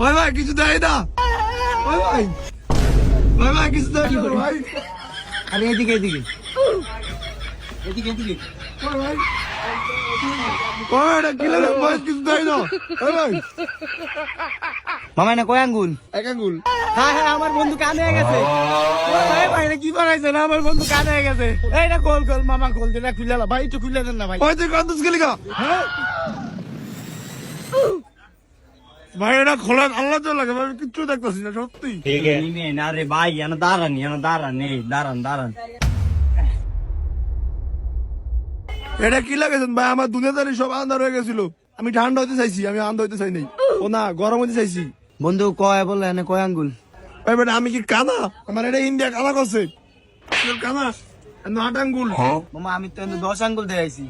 ওই ভাই কিছু দেয় না, ওই ভাই ওই ভাই কিছু দেয় না ভাই। আরে এদিকে এদিকে এদিকে এদিকে ওই ভাই ওই এটা কি লাগে ভাই, কিছু দেয় না। ওই ভাই মামা না কয় আঙ্গুল? এক আঙ্গুল। হ্যাঁ হ্যাঁ আমার বন্ধু কান হয়ে গেছে। ভাই ভাই এটা কি বানাইছে না, আমার বন্ধু কান হয়ে গেছে। এইটা গোল গোল মামা গোল দেনা খুলে দাও ভাই, একটু খুলে দেন না ভাই। ওই তুই কান্দুস গেলি গা? হ্যাঁ ভাই এটা খোলা আল্লাহ তো লাগে ভাই, কিচ্ছু দেখতেছি না সত্যি। ঠিক আছে না রে ভাই, এনে দাঁড়ান এই দাঁড়ান। এটা কি লাগাইছেন ভাই? আমার দুনিয়াদারি সব আন্ধার হয়ে গেছিল। আমি ঠান্ডা হইতে চাইছি, আমি আন্ধার হইতে চাই নাই। ও না গরম হইতে চাইছি। বন্ধু কয় বলে এনে কয় আঙ্গুল? ভাই বেটা আমি কি কানা? আমার এটা ইন্ডিয়া কানা করছে কানা 8 আঙ্গুল। মামা আমি তো 10 আঙ্গুল দেখাইছি।